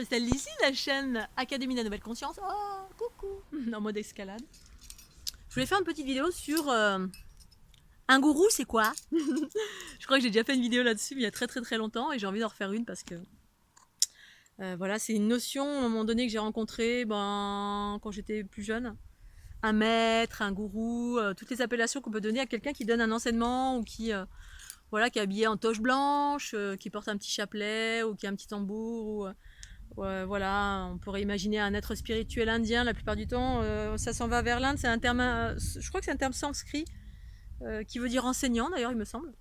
Christelle Lissy, la chaîne Académie de la Nouvelle Conscience. Oh, coucou. En mode escalade. Je voulais faire une petite vidéo sur un gourou, c'est quoi? Je crois que j'ai déjà fait une vidéo là-dessus il y a très longtemps et j'ai envie d'en refaire une parce que voilà, c'est une notion à un moment donné que j'ai rencontrée quand j'étais plus jeune. Un maître, un gourou, toutes les appellations qu'on peut donner à quelqu'un qui donne un enseignement ou qui voilà, qui est habillé en toche blanche, qui porte un petit chapelet ou qui a un petit tambour ou voilà, on pourrait imaginer un être spirituel indien la plupart du temps. Ça s'en va vers l'Inde, c'est un terme, je crois que c'est un terme sanskrit qui veut dire enseignant d'ailleurs, il me semble.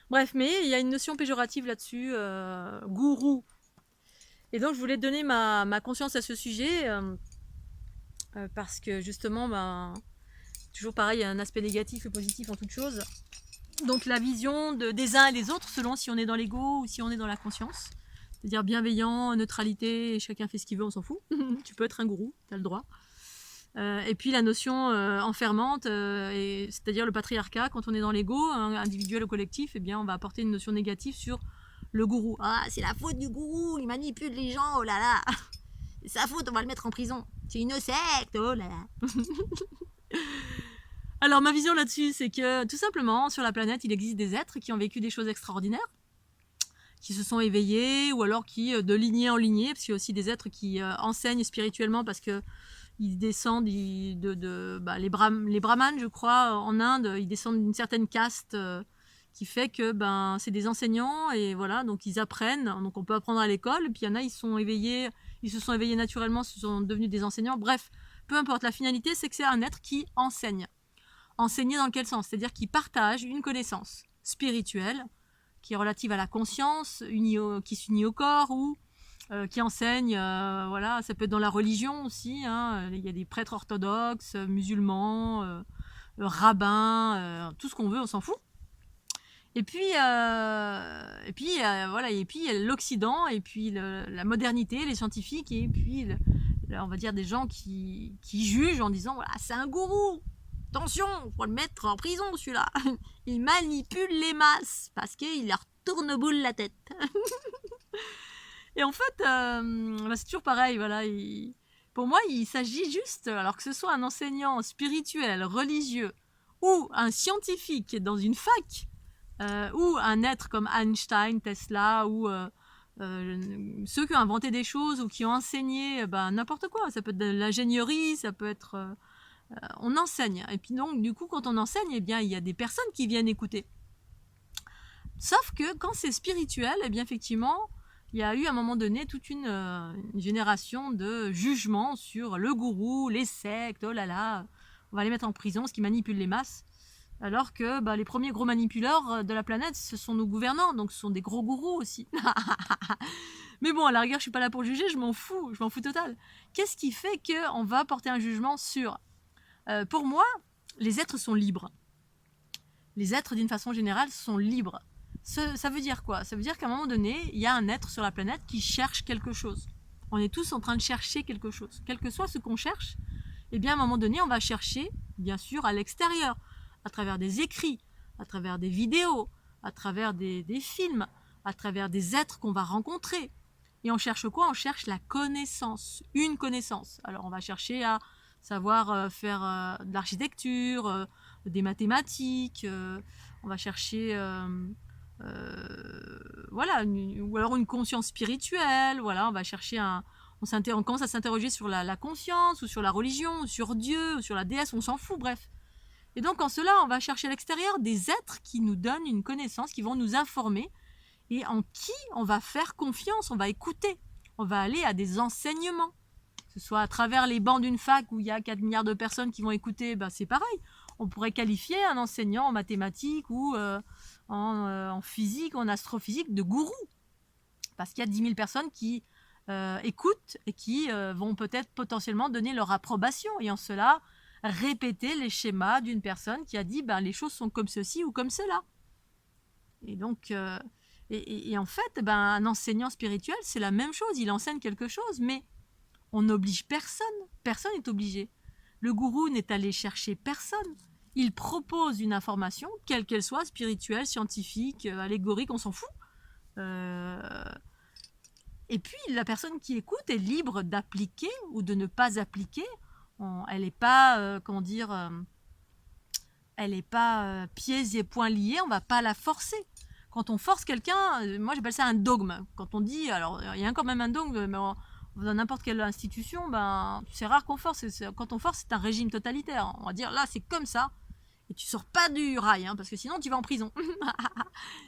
Bref, mais il y a une notion péjorative là-dessus, gourou. Et donc je voulais donner ma conscience à ce sujet parce que justement, toujours pareil, il y a un aspect négatif et positif en toute chose. Donc la vision des uns et des autres selon si on est dans l'ego ou si on est dans la conscience. C'est-à-dire bienveillant, neutralité, chacun fait ce qu'il veut, on s'en fout. Tu peux être un gourou, tu as le droit. Et puis la notion enfermante, c'est-à-dire le patriarcat, quand on est dans l'ego, individuel ou collectif, eh bien on va apporter une notion négative sur le gourou. Ah, c'est la faute du gourou, il manipule les gens, oh là là. C'est sa faute, on va le mettre en prison. C'est une secte, oh là là. Alors ma vision là-dessus, c'est que tout simplement, sur la planète, il existe des êtres qui ont vécu des choses extraordinaires, qui se sont éveillés, ou alors qui, de lignée en lignée, parce qu'il y a aussi des êtres qui enseignent spirituellement, parce que ils descendent les brahmanes, je crois, en Inde, ils descendent d'une certaine caste qui fait que c'est des enseignants, et voilà, donc ils apprennent, donc on peut apprendre à l'école, et puis il y en a, ils se sont éveillés naturellement, ils sont devenus des enseignants, bref, peu importe, la finalité, c'est que c'est un être qui enseigne. Enseigner dans quel sens? C'est-à-dire qu'il partage une connaissance spirituelle, qui est relative à la conscience, qui s'unit au corps, ou qui enseigne, voilà, ça peut être dans la religion aussi, hein, il y a des prêtres orthodoxes, musulmans, rabbins, tout ce qu'on veut, on s'en fout. Et puis voilà, et puis il y a l'Occident, et puis la modernité, les scientifiques, et puis on va dire des gens qui jugent en disant voilà, c'est un gourou. Attention, faut le mettre en prison celui-là. Il manipule les masses parce qu'il leur tourne boule la tête. Et en fait, c'est toujours pareil. Voilà, pour moi, il s'agit juste, alors que ce soit un enseignant spirituel, religieux, ou un scientifique dans une fac, ou un être comme Einstein, Tesla, ou ceux qui ont inventé des choses ou qui ont enseigné n'importe quoi. Ça peut être de l'ingénierie, ça peut être... on enseigne. Et puis donc, du coup, quand on enseigne, eh bien, il y a des personnes qui viennent écouter. Sauf que quand c'est spirituel, eh bien, effectivement, il y a eu à un moment donné toute une génération de jugements sur le gourou, les sectes, oh là là, on va les mettre en prison, ce qui manipule les masses. Alors que les premiers gros manipuleurs de la planète, ce sont nos gouvernants, donc ce sont des gros gourous aussi. Mais bon, à la rigueur, je suis pas là pour juger, je m'en fous total. Qu'est-ce qui fait qu'on va porter un jugement sur pour moi, les êtres sont libres. Les êtres, d'une façon générale, sont libres. Ça veut dire quoi? Ça veut dire qu'à un moment donné, il y a un être sur la planète qui cherche quelque chose. On est tous en train de chercher quelque chose. Quel que soit ce qu'on cherche, eh bien, à un moment donné, on va chercher, bien sûr, à l'extérieur, à travers des écrits, à travers des vidéos, à travers des films, à travers des êtres qu'on va rencontrer. Et on cherche quoi? On cherche la connaissance, une connaissance. Alors, on va chercher à savoir faire de l'architecture, des mathématiques, on va chercher voilà, ou alors une conscience spirituelle, voilà, on va chercher on commence à s'interroger sur la conscience, ou sur la religion, ou sur Dieu, ou sur la déesse, on s'en fout, bref. Et donc en cela, on va chercher à l'extérieur des êtres qui nous donnent une connaissance, qui vont nous informer, et en qui on va faire confiance, on va écouter, on va aller à des enseignements. Que ce soit à travers les bancs d'une fac où il y a 4 milliards de personnes qui vont écouter, c'est pareil. On pourrait qualifier un enseignant en mathématiques ou en physique, en astrophysique de gourou. Parce qu'il y a 10 000 personnes qui écoutent et qui vont peut-être potentiellement donner leur approbation. Et en cela, répéter les schémas d'une personne qui a dit les choses sont comme ceci ou comme cela. Et donc... et en fait, un enseignant spirituel, c'est la même chose. Il enseigne quelque chose, mais... on n'oblige personne. Personne n'est obligé. Le gourou n'est allé chercher personne. Il propose une information, quelle qu'elle soit, spirituelle, scientifique, allégorique, on s'en fout. Et puis, la personne qui écoute est libre d'appliquer ou de ne pas appliquer. Elle n'est pas, comment dire, elle n'est pas pieds et poings liés, on ne va pas la forcer. Quand on force quelqu'un, moi j'appelle ça un dogme. Quand on dit, alors il y a quand même un dogme, mais dans n'importe quelle institution, ben, c'est rare qu'on force. Quand on force, c'est un régime totalitaire. On va dire, là c'est comme ça, et tu sors pas du rail, hein, parce que sinon tu vas en prison.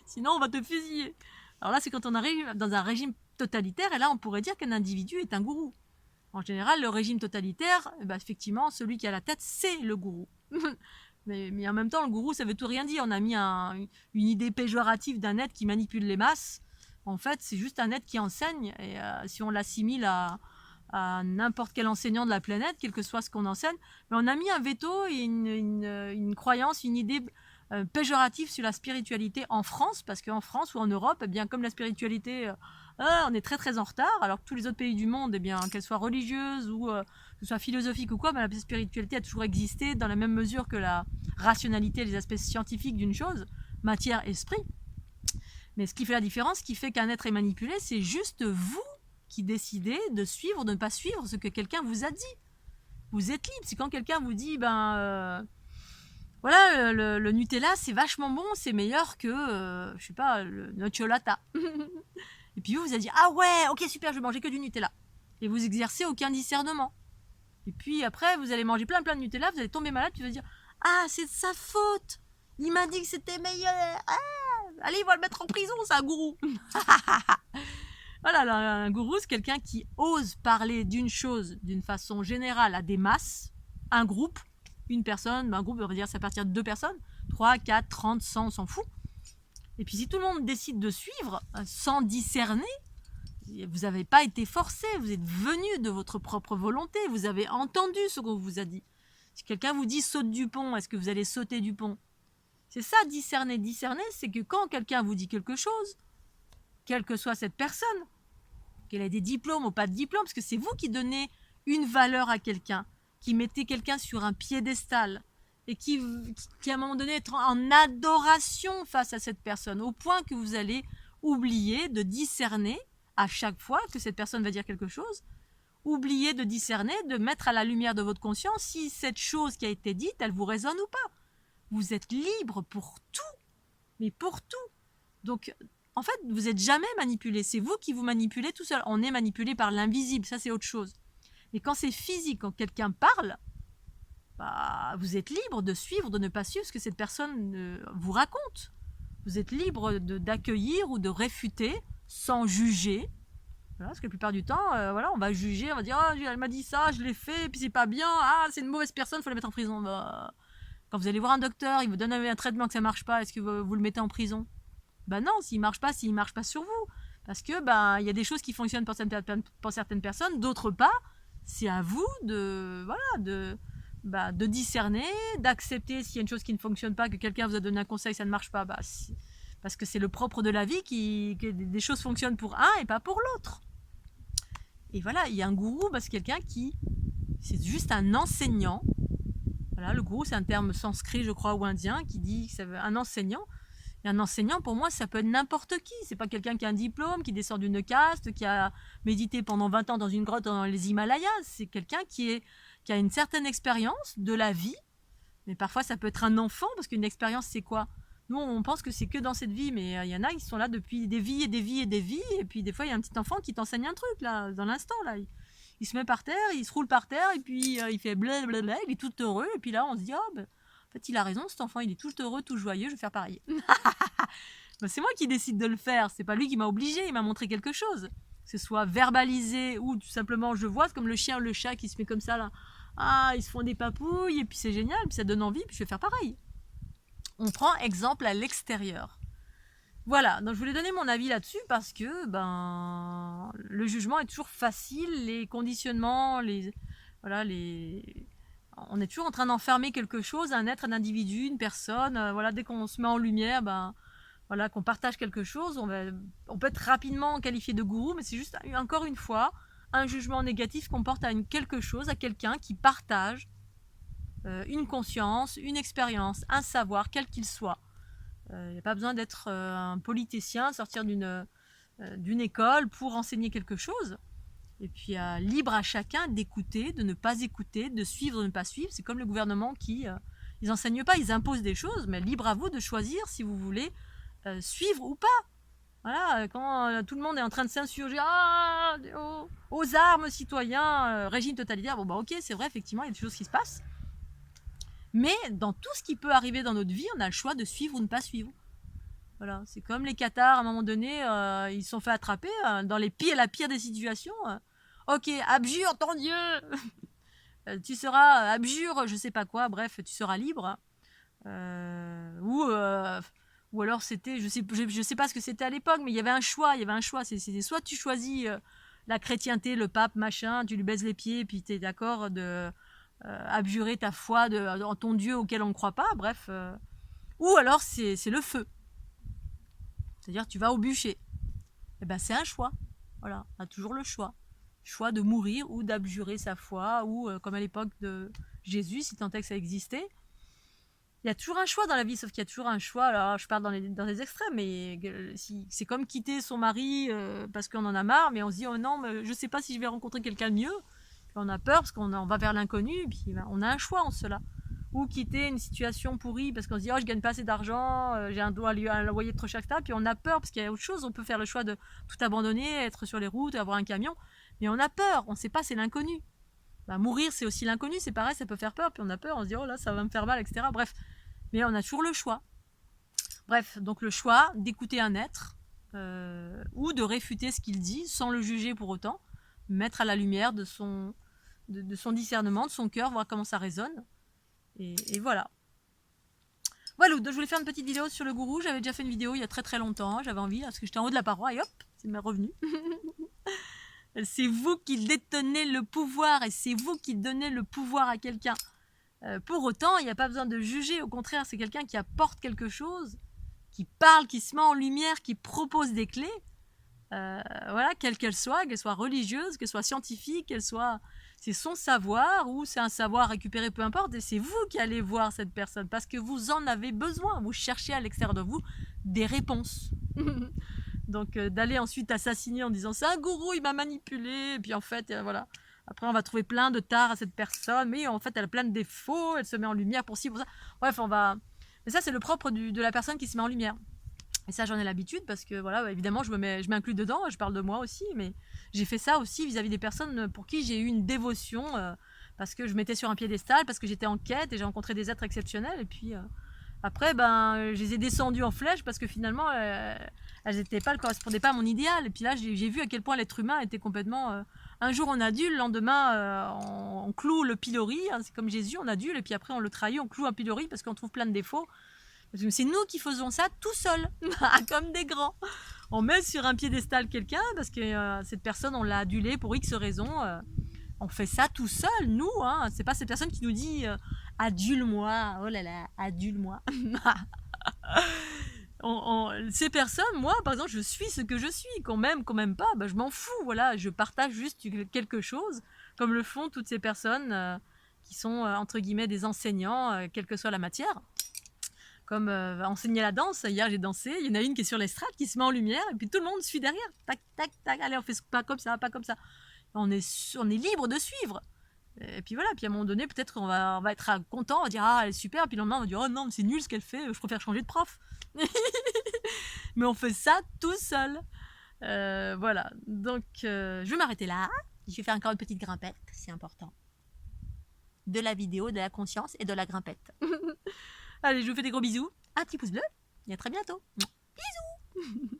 Sinon on va te fusiller. Alors là c'est quand on arrive dans un régime totalitaire, et là on pourrait dire qu'un individu est un gourou. En général, le régime totalitaire, ben, effectivement, celui qui a la tête, c'est le gourou. Mais en même temps, le gourou, ça veut tout rien dire. On a mis une idée péjorative d'un être qui manipule les masses. En fait, c'est juste un être qui enseigne. Et si on l'assimile à n'importe quel enseignant de la planète, quel que soit ce qu'on enseigne, mais on a mis un veto et une croyance, une idée péjorative sur la spiritualité en France, parce qu'en France ou en Europe, eh bien, comme la spiritualité, on est très très en retard, alors que tous les autres pays du monde, eh bien, qu'elles soient religieuses ou que ce soit philosophique ou quoi, ben, la spiritualité a toujours existé dans la même mesure que la rationalité, les aspects scientifiques d'une chose, matière, esprit. Mais ce qui fait la différence, ce qui fait qu'un être est manipulé, c'est juste vous qui décidez de suivre ou de ne pas suivre ce que quelqu'un vous a dit. Vous êtes libre. C'est quand quelqu'un vous dit, voilà, le Nutella, c'est vachement bon, c'est meilleur que, je sais pas, le nocciolata. Et puis vous allez dire, ah ouais, ok, super, je vais manger que du Nutella. Et vous exercez aucun discernement. Et puis après, vous allez manger plein de Nutella, vous allez tomber malade, puis vous allez dire, ah, c'est de sa faute. Il m'a dit que c'était meilleur. Ah, allez, il va le mettre en prison, c'est un gourou. Voilà, un gourou, c'est quelqu'un qui ose parler d'une chose d'une façon générale à des masses, un groupe, une personne, un groupe, on va dire, c'est à partir de 2 personnes, 3, 4, 30, 100, on s'en fout. Et puis si tout le monde décide de suivre sans discerner, vous n'avez pas été forcé, vous êtes venu de votre propre volonté, vous avez entendu ce qu'on vous a dit. Si quelqu'un vous dit saute du pont, est-ce que vous allez sauter du pont? C'est ça, discerner. Discerner, c'est que quand quelqu'un vous dit quelque chose, quelle que soit cette personne, qu'elle ait des diplômes ou pas de diplômes, parce que c'est vous qui donnez une valeur à quelqu'un, qui mettez quelqu'un sur un piédestal, et qui à un moment donné être en adoration face à cette personne, au point que vous allez oublier de discerner à chaque fois que cette personne va dire quelque chose, oublier de discerner, de mettre à la lumière de votre conscience si cette chose qui a été dite, elle vous résonne ou pas. Vous êtes libre pour tout, mais pour tout. Donc, en fait, vous n'êtes jamais manipulé. C'est vous qui vous manipulez tout seul. On est manipulé par l'invisible, ça c'est autre chose. Mais quand c'est physique, quand quelqu'un parle, vous êtes libre de suivre, de ne pas suivre ce que cette personne vous raconte. Vous êtes libre d'accueillir ou de réfuter sans juger. Voilà, parce que la plupart du temps, voilà, on va juger, on va dire « Ah, elle m'a dit ça, je l'ai fait, et puis c'est pas bien, ah, c'est une mauvaise personne, il faut la mettre en prison. » Quand vous allez voir un docteur, il vous donne un traitement que ça marche pas, est-ce que vous le mettez en prison? Non, s'il marche pas sur vous. Parce que il y a des choses qui fonctionnent pour certaines personnes, d'autres pas. C'est à vous de discerner, d'accepter s'il y a une chose qui ne fonctionne pas, que quelqu'un vous a donné un conseil, ça ne marche pas, parce que c'est le propre de la vie que des choses fonctionnent pour un et pas pour l'autre. Et voilà, il y a un gourou, c'est quelqu'un c'est juste un enseignant. Voilà, le gourou, c'est un terme sanskrit, je crois, ou indien, qui dit que ça veut un enseignant. Et un enseignant, pour moi, ça peut être n'importe qui. C'est pas quelqu'un qui a un diplôme, qui descend d'une caste, qui a médité pendant 20 ans dans une grotte dans les Himalayas. C'est quelqu'un qui a une certaine expérience de la vie. Mais parfois, ça peut être un enfant, parce qu'une expérience, c'est quoi? Nous, on pense que c'est que dans cette vie, mais il y en a qui sont là depuis des vies et des vies et des vies. Et puis, des fois, il y a un petit enfant qui t'enseigne un truc, là, dans l'instant, là. Il se met par terre, il se roule par terre, et puis il fait blablabla, il est tout heureux. Et puis là, on se dit, en fait, il a raison, cet enfant, il est tout heureux, tout joyeux, je vais faire pareil. C'est moi qui décide de le faire, c'est pas lui qui m'a obligé, il m'a montré quelque chose. Que ce soit verbalisé ou tout simplement je vois, c'est comme le chien ou le chat qui se met comme ça là. Ah, ils se font des papouilles et puis c'est génial, puis ça donne envie, puis je vais faire pareil. On prend exemple à l'extérieur. Voilà, donc je voulais donner mon avis là-dessus parce que le jugement est toujours facile, les conditionnements, on est toujours en train d'enfermer quelque chose, un être, un individu, une personne. Dès qu'on se met en lumière, qu'on partage quelque chose, on peut être rapidement qualifié de gourou, mais c'est juste, encore une fois, un jugement négatif qu'on porte à quelque chose, à quelqu'un qui partage une conscience, une expérience, un savoir, quel qu'il soit. Il n'y a pas besoin d'être un polytécien, sortir d'une école pour enseigner quelque chose. Et puis libre à chacun d'écouter, de ne pas écouter, de suivre, de ne pas suivre. C'est comme le gouvernement qui, ils n'enseignent pas, ils imposent des choses, mais libre à vous de choisir si vous voulez suivre ou pas. Voilà, quand tout le monde est en train de s'insurger aux armes, citoyens, régime totalitaire, bon bah ok, c'est vrai, effectivement, il y a des choses qui se passent. Mais dans tout ce qui peut arriver dans notre vie, on a le choix de suivre ou ne pas suivre. Voilà, c'est comme les Cathares, à un moment donné, ils se sont fait attraper dans la pire des situations. Ok, abjure ton Dieu tu seras, abjure, je sais pas quoi, bref, tu seras libre. Ou alors c'était, je sais pas ce que c'était à l'époque, mais il y avait un choix, c'était soit tu choisis la chrétienté, le pape, machin, tu lui baises les pieds, puis tu es d'accord de abjurer ta foi en ton Dieu auquel on ne croit pas, bref. Ou alors c'est le feu. C'est-à-dire tu vas au bûcher. Et ben c'est un choix. Voilà, on a toujours le choix. Choix de mourir ou d'abjurer sa foi, ou comme à l'époque de Jésus, si tant est que ça existait. Il y a toujours un choix dans la vie, sauf qu'il y a toujours un choix. Alors, je parle dans les extrêmes, mais c'est comme quitter son mari parce qu'on en a marre, mais on se dit, oh non, mais je sais pas si je vais rencontrer quelqu'un de mieux. Puis on a peur parce qu'on va vers l'inconnu, puis ben, on a un choix en cela. Ou quitter une situation pourrie parce qu'on se dit, oh, je gagne pas assez d'argent, j'ai un loyer trop cher, puis on a peur parce qu'il y a autre chose. On peut faire le choix de tout abandonner, être sur les routes, avoir un camion, mais on a peur, on sait pas, c'est l'inconnu. Bah, mourir, c'est aussi l'inconnu, c'est pareil, ça peut faire peur, puis on a peur, on se dit, oh là, ça va me faire mal, etc. Bref. Mais on a toujours le choix. Bref, donc le choix d'écouter un être ou de réfuter ce qu'il dit sans le juger pour autant, mettre à la lumière de son discernement, de son cœur, voir comment ça résonne. Et voilà. Voilà, donc je voulais faire une petite vidéo sur le gourou. J'avais déjà fait une vidéo il y a très très longtemps. J'avais envie, parce que j'étais en haut de la paroi et hop, c'est m'est revenu. C'est vous qui détenez le pouvoir et c'est vous qui donnez le pouvoir à quelqu'un. Pour autant, il n'y a pas besoin de juger. Au contraire, c'est quelqu'un qui apporte quelque chose, qui parle, qui se met en lumière, qui propose des clés. Voilà, quelle qu'elle soit religieuse, qu'elle soit scientifique, c'est son savoir ou c'est un savoir récupéré, peu importe. Et c'est vous qui allez voir cette personne parce que vous en avez besoin. Vous cherchez à l'extérieur de vous des réponses. Donc d'aller ensuite assassiner en disant c'est un gourou, il m'a manipulé. Et puis en fait, voilà. Après, on va trouver plein de tares à cette personne, mais en fait, elle a plein de défauts, elle se met en lumière pour ci, pour ça. Bref, mais ça, c'est le propre de la personne qui se met en lumière. Et ça, j'en ai l'habitude parce que, voilà, évidemment, je m'inclus dedans, je parle de moi aussi, mais j'ai fait ça aussi vis-à-vis des personnes pour qui j'ai eu une dévotion, parce que je mettais sur un piédestal, parce que j'étais en quête et j'ai rencontré des êtres exceptionnels. Et puis, après, je les ai descendues en flèche parce que finalement, elles correspondaient pas à mon idéal. Et puis là, j'ai vu à quel point l'être humain était complètement... un jour on adule, le lendemain on cloue le pilori, hein, c'est comme Jésus, on adule et puis après on le trahit, on cloue un pilori parce qu'on trouve plein de défauts. C'est nous qui faisons ça tout seuls, comme des grands. On met sur un piédestal quelqu'un parce que cette personne on l'a adulé pour X raisons. On fait ça tout seul, nous. Hein. C'est pas cette personne qui nous dit adule-moi, oh là là, adule-moi. Ces personnes, moi par exemple, je suis ce que je suis, qu'on m'aime pas, je m'en fous, voilà, je partage juste quelque chose, comme le font toutes ces personnes qui sont entre guillemets des enseignants, quelle que soit la matière, comme enseigner la danse. Hier j'ai dansé, il y en a une qui est sur l'estrade, qui se met en lumière, et puis tout le monde suit derrière, tac, tac, tac, allez on fait pas comme ça, on est libre de suivre. Et puis voilà, puis à un moment donné, peut-être on va être content, on va dire ah elle est super, puis le lendemain on va dire oh non c'est nul ce qu'elle fait, je préfère changer de prof. Mais on fait ça tout seul. Voilà, donc je vais m'arrêter là. Je vais faire encore une petite grimpette, c'est important. De la vidéo, de la conscience et de la grimpette. Allez, je vous fais des gros bisous, un petit pouce bleu et à très bientôt. Bisous.